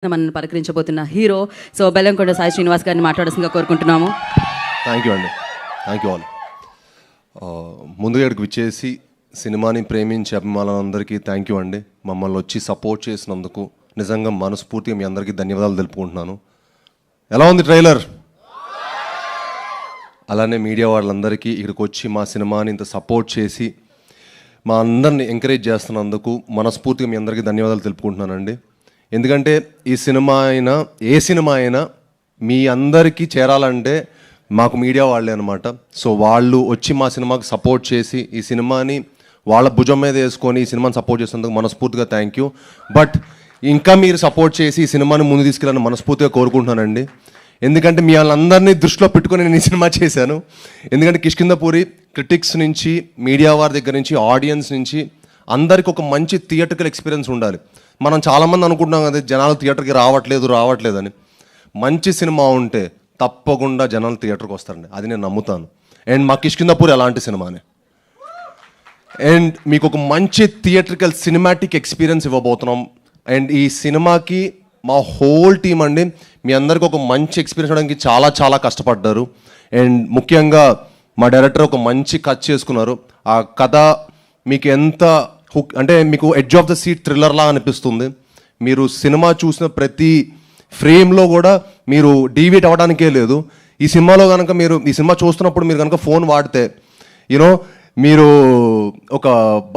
మనల్ని పలకరించబోతున్న hero so Bellamkonda Sai Srinivas గారిని మాట్లాడాల్సిందిగా కోరుకుంటున్నాము. థ్యాంక్ యూ అండి. Thank you all. ముందుగా ఇక్కడికి విచ్చేసి సినిమాని ప్రేమించే అభిమానులందరికీ థ్యాంక్ యూ అండి. మమ్మల్ని వచ్చి సపోర్ట్ చేసినందుకు నిజంగా మనస్ఫూర్తిగా మీ అందరికీ ధన్యవాదాలు తెలుపుకుంటున్నాను. ఎలా ఉంది ట్రైలర్? అలానే మీడియా వాళ్ళందరికీ ఇక్కడికి వచ్చి మా సినిమాని ఇంత సపోర్ట్ చేసి మా అందరిని ఎంకరేజ్ చేస్తున్నందుకు మనస్ఫూర్తిగా మీ అందరికీ ధన్యవాదాలు తెలుపుకుంటున్నానండి. ఎందుకంటే ఈ సినిమా అయినా ఏ సినిమా అయినా మీ అందరికీ చేరాలంటే మాకు మీడియా వాళ్ళే అనమాట. సో వాళ్ళు వచ్చి మా సినిమాకి సపోర్ట్ చేసి ఈ సినిమాని వాళ్ళ భుజం మీద వేసుకొని ఈ సినిమాని సపోర్ట్ చేసినందుకు మనస్ఫూర్తిగా థ్యాంక్ యూ. బట్ ఇంకా మీరు సపోర్ట్ చేసి ఈ సినిమాని ముందు తీసుకెళ్ళాలని మనస్ఫూర్తిగా కోరుకుంటున్నానండి. ఎందుకంటే మీ వాళ్ళందరినీ దృష్టిలో పెట్టుకొని నేను ఈ సినిమా చేశాను. ఎందుకంటే కిష్కింధపురి క్రిటిక్స్ నుంచి మీడియా వారి దగ్గర నుంచి ఆడియన్స్ నుంచి అందరికి ఒక మంచి థియేటర్కల్ ఎక్స్పీరియన్స్ ఉండాలి. మనం చాలామంది అనుకుంటున్నాం కదా జనాలు థియేటర్కి రావట్లేదని. మంచి సినిమా ఉంటే తప్పకుండా జనాలు థియేటర్కి వస్తారండి, అది నేను నమ్ముతాను. అండ్ మా కిష్కింధపురి అలాంటి సినిమానే. అండ్ మీకు ఒక మంచి థియేటర్కల్ సినిమాటిక్ ఎక్స్పీరియన్స్ ఇవ్వబోతున్నాం. అండ్ ఈ సినిమాకి మా హోల్ టీమ్ అండి మీ అందరికి ఒక మంచి ఎక్స్పీరియన్స్ ఇవ్వడానికి చాలా చాలా కష్టపడ్డారు. అండ్ ముఖ్యంగా మా డైరెక్టర్ ఒక మంచి కథ చేసుకున్నారు. ఆ కథ మీకు ఎంత హుక్ అంటే మీకు ఎడ్జ్ ఆఫ్ ద సీట్ థ్రిల్లర్లా అనిపిస్తుంది. మీరు సినిమా చూసిన ప్రతి ఫ్రేమ్లో కూడా మీరు డీవియేట్ అవ్వడానికే లేదు. ఈ సినిమాలో కనుక మీరు ఈ సినిమా చూస్తున్నప్పుడు మీరు కనుక ఫోన్ వాడితే మీరు ఒక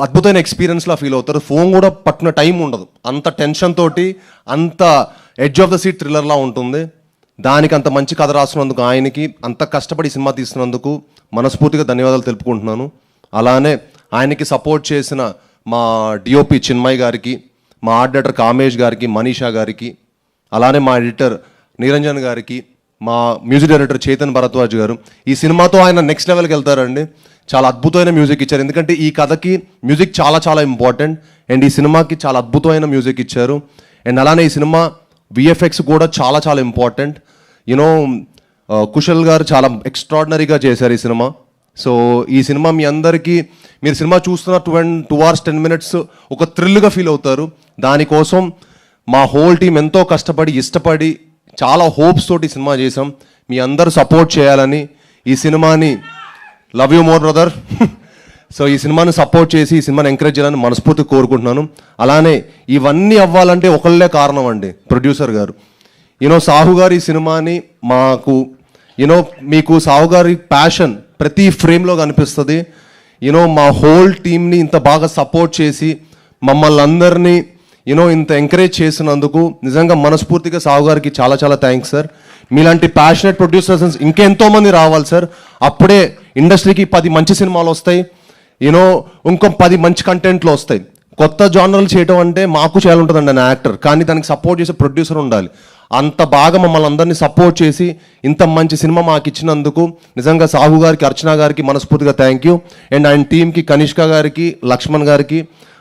అద్భుతమైన ఎక్స్పీరియన్స్లా ఫీల్ అవుతారు. ఫోన్ కూడా పట్టిన టైం ఉండదు, అంత టెన్షన్ తోటి అంత ఎడ్జ్ ఆఫ్ ద సీట్ థ్రిల్లర్లా ఉంటుంది. దానికి అంత మంచి కథ రాసినందుకు ఆయనకి అంత కష్టపడి సినిమా తీస్తున్నందుకు మనస్ఫూర్తిగా ధన్యవాదాలు తెలుపుకుంటున్నాను. అలానే ఆయనకి సపోర్ట్ చేసిన మా డిఓపి చిన్మయ్ గారికి, మా ఆర్ట్ డైరెక్టర్ కామేష్ గారికి, మనీషా గారికి, అలానే మా ఎడిటర్ నిరంజన్ గారికి, మా మ్యూజిక్ డైరెక్టర్ చేతన్ భరద్వాజ్ గారు. ఈ సినిమాతో ఆయన నెక్స్ట్ లెవెల్కి వెళ్తారండి. చాలా అద్భుతమైన మ్యూజిక్ ఇచ్చారు. ఎందుకంటే ఈ కథకి మ్యూజిక్ చాలా చాలా ఇంపార్టెంట్. అండ్ ఈ సినిమాకి చాలా అద్భుతమైన మ్యూజిక్ ఇచ్చారు. అండ్ అలానే ఈ సినిమా విఎఫ్ఎక్స్ కూడా చాలా చాలా ఇంపార్టెంట్. కుశల్ గారు చాలా ఎక్స్ట్రాడినరీగా చేశారు ఈ సినిమా. సో ఈ సినిమా మీ అందరికీ మీరు సినిమా చూస్తున్న 2 hours 10 minutes ఒక థ్రిల్గా ఫీల్ అవుతారు. దానికోసం మా హోల్ టీం ఎంతో కష్టపడి ఇష్టపడి చాలా హోప్స్ తోటి సినిమా చేసాం. మీ అందరూ సపోర్ట్ చేయాలని ఈ సినిమాని love you more brother. So ఈ సినిమాని సపోర్ట్ చేసి ఈ సినిమాని ఎంకరేజ్ చేయాలని మనస్ఫూర్తిగా కోరుకుంటున్నాను. అలానే ఇవన్నీ అవ్వాలంటే ఒకళ్ళే కారణం అండి, ప్రొడ్యూసర్ గారు. సాహు గారు ఈ సినిమాని మాకు మీకు సాహు గారి ప్యాషన్ ప్రతి ఫ్రేమ్లో కనిపిస్తుంది. మా హోల్ టీమ్ని ఇంత బాగా సపోర్ట్ చేసి మమ్మల్ని అందరినీ ఇంత ఎంకరేజ్ చేసినందుకు నిజంగా మనస్ఫూర్తిగా సాహు గారికి చాలా చాలా థ్యాంక్స్ సార్. మీలాంటి ప్యాషనెట్ ప్రొడ్యూసర్స్ ఇంకెంతోమంది రావాలి సార్. అప్పుడే ఇండస్ట్రీకి 10 మంచి సినిమాలు వస్తాయి, ఇంకో 10 మంచి కంటెంట్లు వస్తాయి. కొత్త జానర్లు చేయడం అంటే మాకు చేయాలంటుందండి నేను యాక్టర్, కానీ దానికి సపోర్ట్ చేసే ప్రొడ్యూసర్ ఉండాలి. అంత బాగా మమ్మల్ని అందరినీ సపోర్ట్ చేసి ఇంత మంచి సినిమా మాకు ఇచ్చినందుకు నిజంగా సాహు గారికి, అర్చన గారికి మనస్ఫూర్తిగా థ్యాంక్ యూ. అండ్ ఆయన టీంకి కనిష్క గారికి, లక్ష్మణ్ గారికి,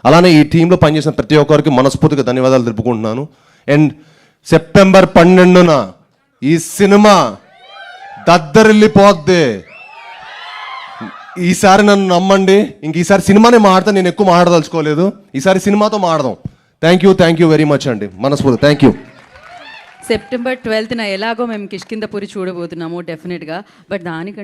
అలానే ఈ టీంలో పనిచేసిన ప్రతి ఒక్కరికి మనస్ఫూర్తిగా ధన్యవాదాలు తెలుపుకుంటున్నాను. అండ్ September 12న ఈ సినిమా దద్దరిల్లిపోద్ది. ఈసారి నన్ను నమ్మండి, ఇంక ఈసారి సినిమానే మాడతాను, నేను ఎక్కువ మాట్లాడదలుచుకోలేదు. ఈసారి సినిమాతో మాడదాం. థ్యాంక్ యూ వెరీ మచ్ అండి, మనస్ఫూర్తి థ్యాంక్ యూ. September 12న ఎలాగో మేము కిష్కింధపురి చూడబోతున్నాము డెఫినెట్గా. బట్ దానికంటే